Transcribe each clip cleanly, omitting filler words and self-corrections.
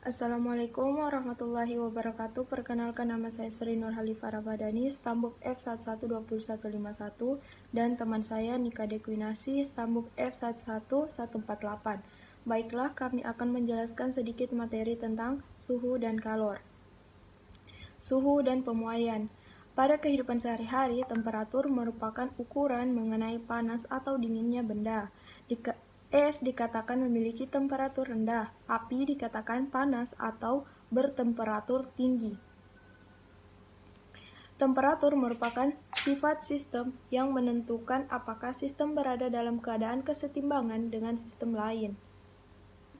Assalamualaikum warahmatullahi wabarakatuh. Perkenalkan, nama saya Sri Nur Halifah Ramadhani, Stambuk F112151, dan teman saya Nika Dekwinasi, Stambuk F11148. Baiklah, kami akan menjelaskan sedikit materi tentang suhu dan kalor. Suhu dan pemuaian. Pada kehidupan sehari-hari, temperatur merupakan ukuran mengenai panas atau dinginnya benda. Es dikatakan memiliki temperatur rendah, api dikatakan panas atau bertemperatur tinggi. Temperatur merupakan sifat sistem yang menentukan apakah sistem berada dalam keadaan kesetimbangan dengan sistem lain.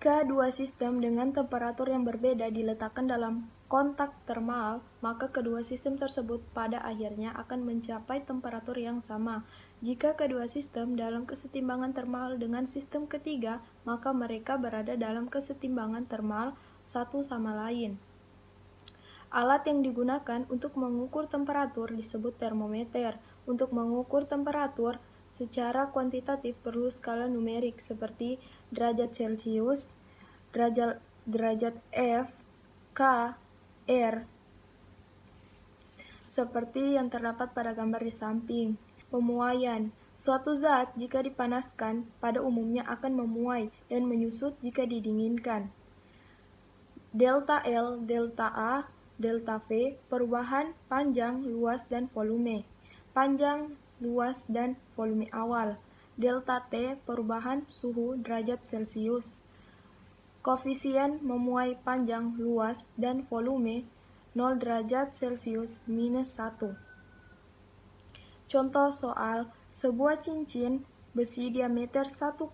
Jika dua sistem dengan temperatur yang berbeda diletakkan dalam kontak termal, maka kedua sistem tersebut pada akhirnya akan mencapai temperatur yang sama. Jika kedua sistem dalam kesetimbangan termal dengan sistem ketiga, maka mereka berada dalam kesetimbangan termal satu sama lain. Alat yang digunakan untuk mengukur temperatur disebut termometer. Untuk mengukur temperatur secara kuantitatif perlu skala numerik seperti derajat Celcius, derajat F, K, R, seperti yang terdapat pada gambar di samping. Pemuaian. Suatu zat jika dipanaskan pada umumnya akan memuai dan menyusut jika didinginkan. Delta L, delta A, delta V, perubahan panjang, luas, dan volume. Panjang, luas, dan volume awal. Delta T, perubahan suhu derajat Celcius. Koefisien memuai panjang, luas, dan volume 0 derajat Celcius minus 1. Contoh soal, sebuah cincin besi diameter 1,5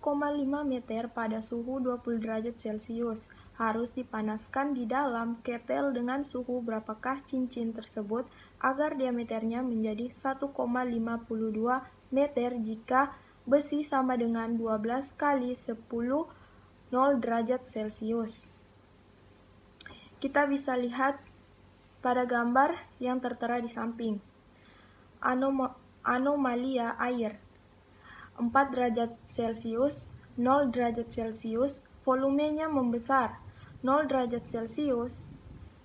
meter pada suhu 20 derajat Celcius harus dipanaskan di dalam ketel dengan suhu berapakah cincin tersebut agar diameternya menjadi 1,52 meter jika besi sama dengan 12 kali 10 0 derajat Celcius. Kita bisa lihat pada gambar yang tertera di samping. Anomalia air 4 derajat Celcius, 0 derajat Celcius, volumenya membesar 0 derajat Celcius,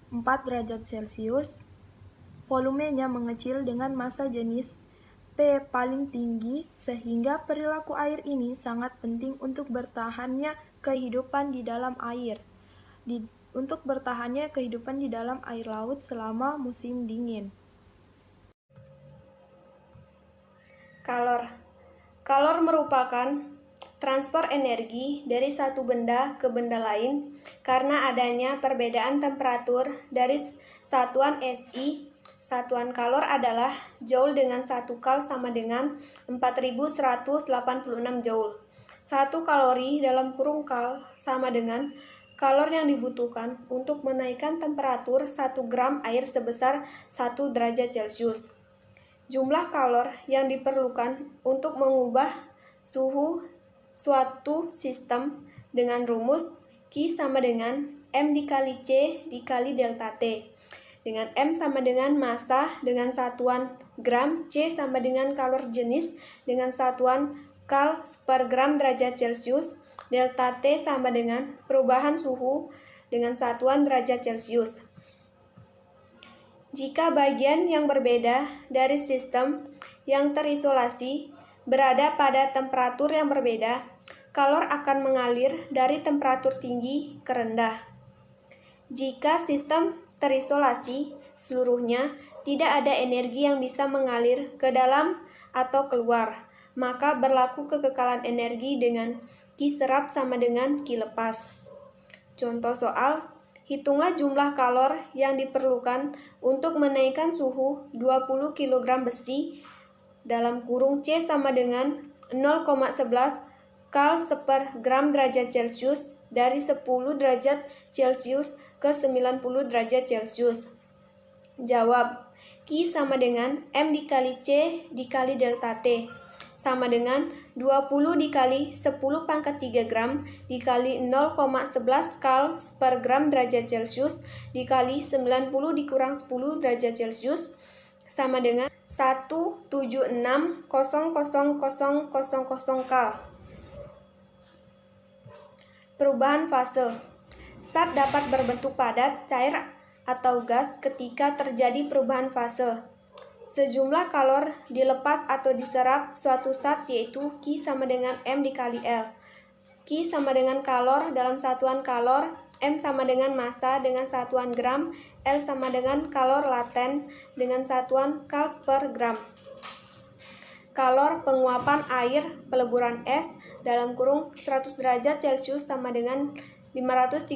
4 derajat Celcius, volumenya mengecil dengan massa jenis P paling tinggi sehingga perilaku air ini sangat penting untuk bertahannya kehidupan di dalam air. Untuk bertahannya kehidupan di dalam air laut selama musim dingin. Kalor. Kalor merupakan transfer energi dari satu benda ke benda lain karena adanya perbedaan temperatur dari satuan SI. Satuan kalor adalah joule dengan 1 kal sama dengan 4186 joule. 1 kalori dalam kurung kal sama dengan kalor yang dibutuhkan untuk menaikkan temperatur 1 gram air sebesar 1 derajat Celcius. Jumlah kalor yang diperlukan untuk mengubah suhu suatu sistem dengan rumus Q sama dengan M dikali C dikali delta T, dengan M sama dengan massa dengan satuan gram, C sama dengan kalor jenis dengan satuan kal per gram derajat Celcius, delta T sama dengan perubahan suhu dengan satuan derajat Celcius. Jika bagian yang berbeda dari sistem yang terisolasi berada pada temperatur yang berbeda, kalor akan mengalir dari temperatur tinggi ke rendah. Jika sistem terisolasi seluruhnya tidak ada energi yang bisa mengalir ke dalam atau keluar, maka berlaku kekekalan energi dengan Q serap sama dengan Q lepas. Contoh soal, hitunglah jumlah kalor yang diperlukan untuk menaikkan suhu 20 kg besi dalam kurung C sama dengan 0,11 kal per gram derajat Celcius dari 10 derajat Celcius ke 90 derajat Celcius. Jawab, Q sama dengan M dikali C dikali delta T sama dengan 20 dikali 10 pangkat 3 gram dikali 0,11 kal per gram derajat Celcius dikali 90 dikurang 10 derajat Celcius sama dengan 176,00000 kal. Perubahan fase. Zat dapat berbentuk padat, cair, atau gas ketika terjadi perubahan fase. Sejumlah kalor dilepas atau diserap suatu zat yaitu Q sama dengan M dikali L. Q sama dengan kalor dalam satuan kalor, M sama dengan massa dengan satuan gram, L sama dengan kalor laten dengan satuan kals per gram. Kalor penguapan air peleburan es dalam kurung 100 derajat Celcius sama dengan 530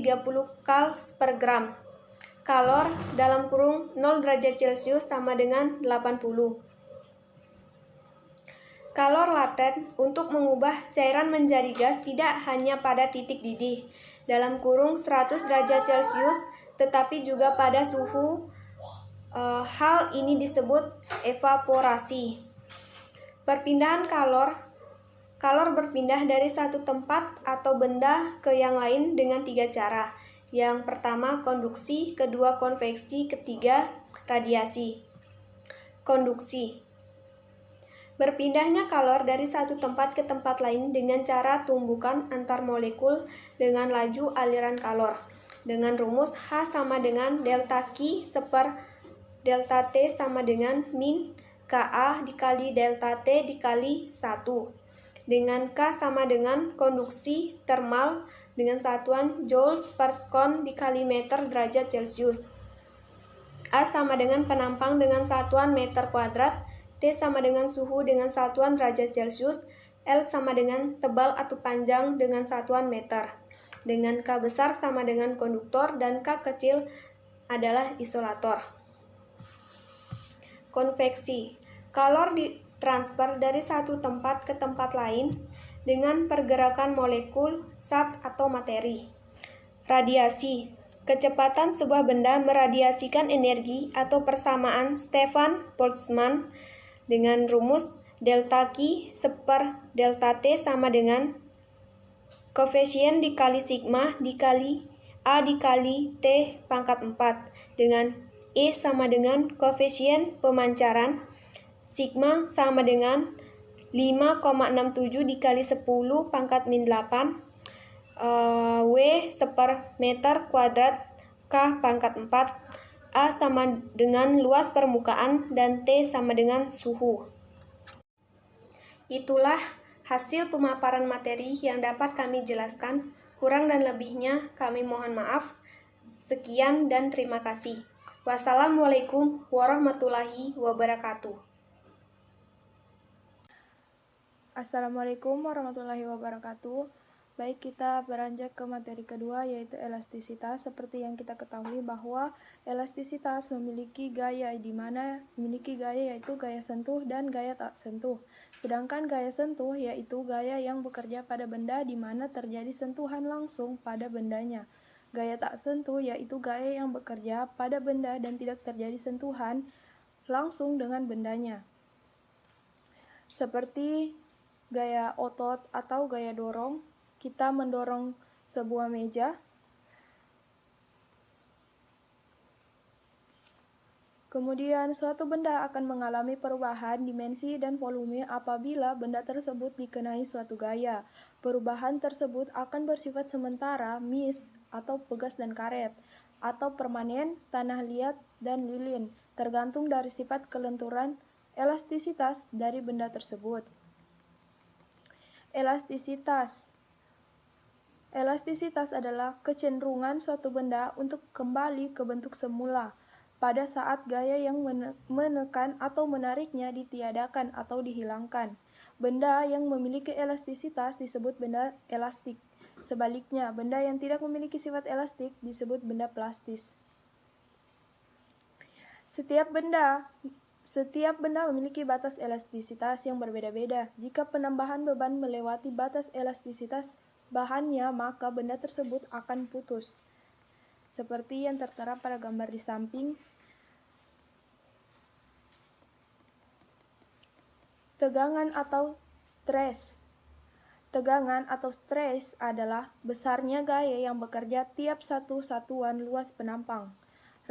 kals per gram. Kalor dalam kurung 0 derajat Celcius sama dengan 80. Kalor laten untuk mengubah cairan menjadi gas tidak hanya pada titik didih dalam kurung 100 derajat Celcius, tetapi juga pada suhu. Hal ini disebut evaporasi. Perpindahan kalor berpindah dari satu tempat atau benda ke yang lain dengan 3 cara. Yang pertama konduksi, kedua konveksi, ketiga radiasi. Konduksi. Berpindahnya kalor dari satu tempat ke tempat lain dengan cara tumbukan antar molekul dengan laju aliran kalor. Dengan rumus H sama dengan delta Q seper delta T sama dengan min Ka dikali delta T dikali 1. Dengan K sama dengan konduksi termal dengan satuan joules per skon dikali meter derajat Celcius. A sama dengan penampang dengan satuan meter kuadrat, T sama dengan suhu dengan satuan derajat Celcius, L sama dengan tebal atau panjang dengan satuan meter. Dengan K besar sama dengan konduktor dan K kecil adalah isolator. Konveksi. Kalor ditransfer dari satu tempat ke tempat lain dengan pergerakan molekul, zat, atau materi. Radiasi. Kecepatan sebuah benda meradiasikan energi atau persamaan Stefan Boltzmann dengan rumus delta Q seper delta T sama dengan koefisien dikali sigma dikali A dikali T pangkat 4 dengan E sama dengan koefisien pemancaran, sigma sama dengan 5,67 dikali 10 pangkat min 8, W seper meter kuadrat K pangkat 4, A sama dengan luas permukaan dan T sama dengan suhu. Itulah hasil pemaparan materi yang dapat kami jelaskan. Kurang dan lebihnya kami mohon maaf. Sekian dan terima kasih. Wassalamualaikum warahmatullahi wabarakatuh. Assalamualaikum warahmatullahi wabarakatuh. Baik, kita beranjak ke materi kedua yaitu elastisitas. Seperti yang kita ketahui bahwa elastisitas memiliki gaya, di mana memiliki gaya yaitu gaya sentuh dan gaya tak sentuh. Sedangkan gaya sentuh yaitu gaya yang bekerja pada benda di mana terjadi sentuhan langsung pada bendanya. Gaya tak sentuh yaitu gaya yang bekerja pada benda dan tidak terjadi sentuhan langsung dengan bendanya. Seperti gaya otot atau gaya dorong, kita mendorong sebuah meja. Kemudian suatu benda akan mengalami perubahan dimensi dan volume apabila benda tersebut dikenai suatu gaya. Perubahan tersebut akan bersifat sementara, mis atau pegas dan karet, atau permanen, tanah liat dan lilin, tergantung dari sifat kelenturan elastisitas dari benda tersebut. Elastisitas. Elastisitas adalah kecenderungan suatu benda untuk kembali ke bentuk semula pada saat gaya yang menekan atau menariknya ditiadakan atau dihilangkan. Benda yang memiliki elastisitas disebut benda elastik. Sebaliknya, benda yang tidak memiliki sifat elastik disebut benda plastis. Setiap benda memiliki batas elastisitas yang berbeda-beda. Jika penambahan beban melewati batas elastisitas bahannya, maka benda tersebut akan putus. Seperti yang tertera pada gambar di samping. Tegangan atau stres. Tegangan atau stres adalah besarnya gaya yang bekerja tiap satu satuan luas penampang.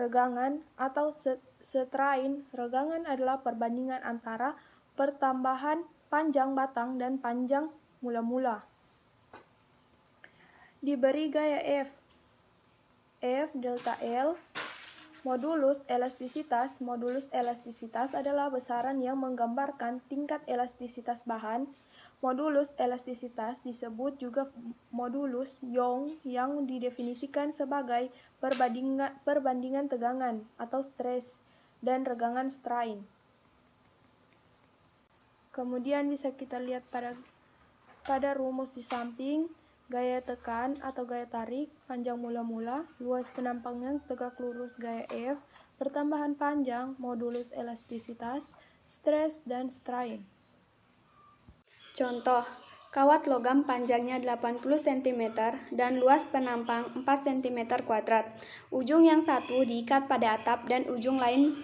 Regangan atau strain. Regangan adalah perbandingan antara pertambahan panjang batang dan panjang mula-mula. Diberi gaya F. F delta L. Modulus elastisitas. Modulus elastisitas adalah besaran yang menggambarkan tingkat elastisitas bahan. Modulus elastisitas disebut juga modulus Young yang didefinisikan sebagai perbandingan tegangan atau stres dan regangan strain. Kemudian bisa kita lihat pada rumus di samping, gaya tekan atau gaya tarik, panjang mula-mula, luas penampangan tegak lurus gaya F, pertambahan panjang, modulus elastisitas, stres, dan strain. Contoh, kawat logam panjangnya 80 cm dan luas penampang 4 cm kuadrat. Ujung yang satu diikat pada atap dan ujung lain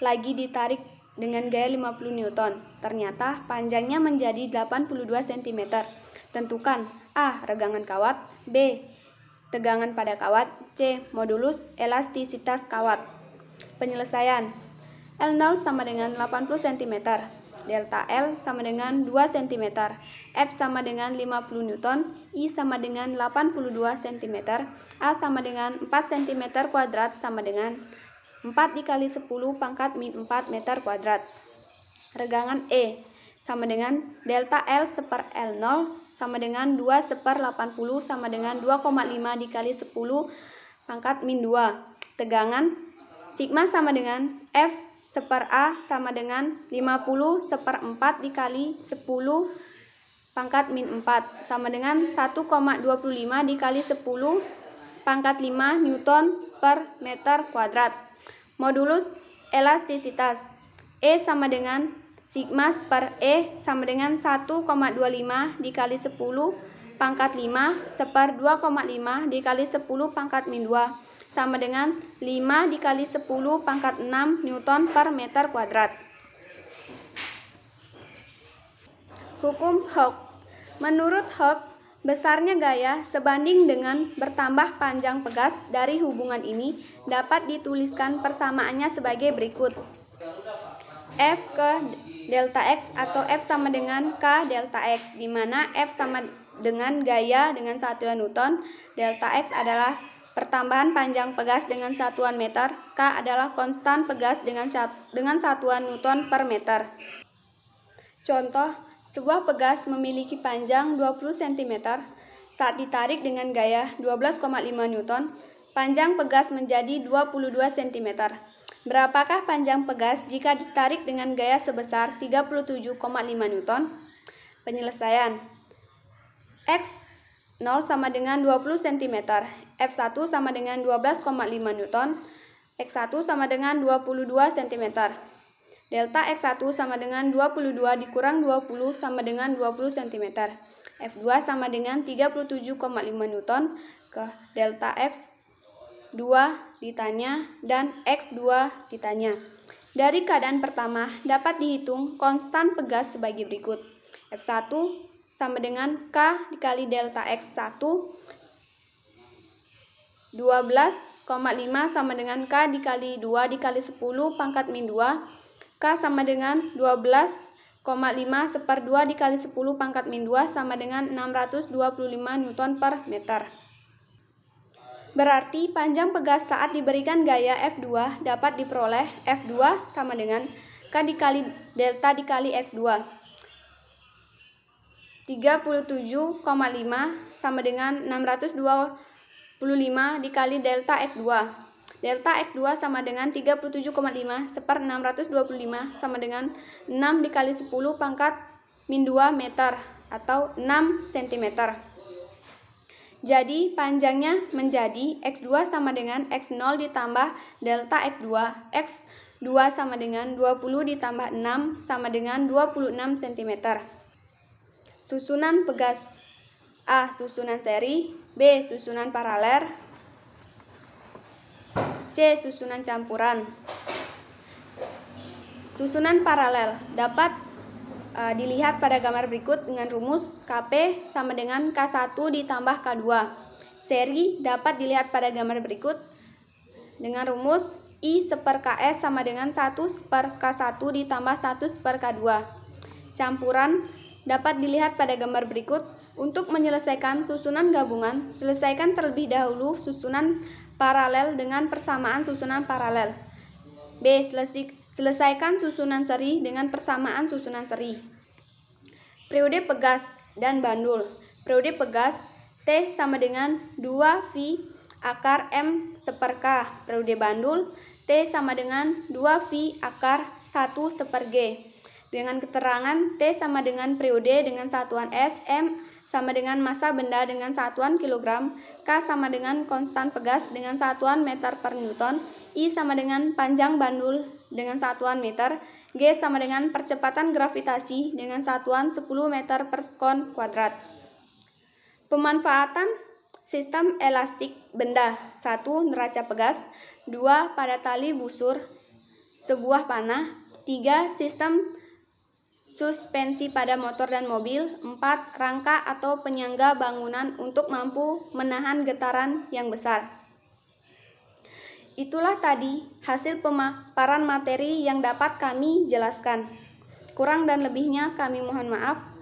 lagi ditarik dengan gaya 50 Newton. Ternyata panjangnya menjadi 82 cm. Tentukan A. Regangan kawat, B. Tegangan pada kawat, C. Modulus elastisitas kawat. Penyelesaian. L0 sama dengan 80 cm. Delta L sama dengan 2 cm, F sama dengan 50 Newton, I sama dengan 82 cm, A sama dengan 4 cm kuadrat sama dengan 4 dikali 10 pangkat min 4 meter kuadrat. Regangan E sama dengan delta L seper L0 sama dengan 2 seper 80 sama dengan 2,5 dikali 10 pangkat min 2. Tegangan sigma sama dengan F seper A sama dengan 50 seper 4 dikali 10 pangkat min 4 sama dengan 1,25 dikali 10 pangkat 5 Newton per meter kuadrat. Modulus elastisitas E sama dengan sigma per E sama dengan 1,25 dikali 10 pangkat 5 seper 2,5 dikali 10 pangkat min 2 sama dengan 5 dikali 10 pangkat 6 Newton per meter kuadrat. Hukum Hooke. Menurut Hooke, besarnya gaya sebanding dengan bertambah panjang pegas. Dari hubungan ini dapat dituliskan persamaannya sebagai berikut. F ke delta X atau F sama dengan K delta X, di mana F sama dengan gaya dengan satuan Newton, delta X adalah pertambahan panjang pegas dengan satuan meter, K adalah konstan pegas dengan satuan Newton per meter. Contoh, sebuah pegas memiliki panjang 20 cm. Saat ditarik dengan gaya 12,5 Newton, panjang pegas menjadi 22 cm. Berapakah panjang pegas jika ditarik dengan gaya sebesar 37,5 Newton? Penyelesaian. X 0 sama dengan 20 cm, F1 sama dengan 12,5 Newton, X1 sama dengan 22 cm. Delta X1 sama dengan 22 dikurang 20 sama dengan 20 cm. F2 sama dengan 37,5 Newton ke delta X2 ditanya dan X2 ditanya. Dari keadaan pertama dapat dihitung konstan pegas sebagai berikut. F1 sama dengan K dikali delta X1, 12,5 sama dengan K dikali 2 dikali 10 pangkat min 2, K sama dengan 12,5 seper 2 dikali 10 pangkat min 2 sama dengan 625 Newton per meter. Berarti panjang pegas saat diberikan gaya F2 dapat diperoleh F2 sama dengan K dikali delta dikali X2. 37,5 sama dengan 625 dikali delta X2. Delta X2 sama dengan 37,5 seper 625 sama dengan 6 dikali 10 pangkat min 2 meter atau 6 cm. Jadi panjangnya menjadi X2 sama dengan X0 ditambah delta X2. X2 sama dengan 20 ditambah 6 sama dengan 26 cm. Susunan pegas. A. Susunan seri, B. Susunan paralel, C. Susunan campuran. Susunan paralel dapat dilihat pada gambar berikut dengan rumus Kp sama dengan K1 ditambah K2. Seri dapat dilihat pada gambar berikut dengan rumus I seper Ks sama dengan 1 seper K1 ditambah 1 seper K2. Campuran dapat dilihat pada gambar berikut Untuk menyelesaikan susunan gabungan, selesaikan terlebih dahulu susunan paralel dengan persamaan susunan paralel. B. Selesaikan susunan seri dengan persamaan susunan seri. Periode pegas dan bandul. Periode pegas, T sama dengan 2V akar M seper K. Periode bandul, T sama dengan 2V akar 1 seper G. Dengan keterangan T sama dengan periode dengan satuan S, M sama dengan massa benda dengan satuan kilogram, K sama dengan konstan pegas dengan satuan meter per newton, I sama dengan panjang bandul dengan satuan meter, G sama dengan percepatan gravitasi dengan satuan 10 meter per sekon kuadrat. Pemanfaatan sistem elastik benda. 1. Neraca pegas. 2. Pada tali busur sebuah panah. 3. Sistem suspensi pada motor dan mobil. 4. Rangka atau penyangga bangunan untuk mampu menahan getaran yang besar. Itulah tadi hasil pemaparan materi yang dapat kami jelaskan. Kurang dan lebihnya kami mohon maaf.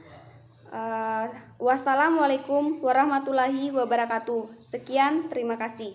Wassalamualaikum warahmatullahi wabarakatuh. Sekian, terima kasih.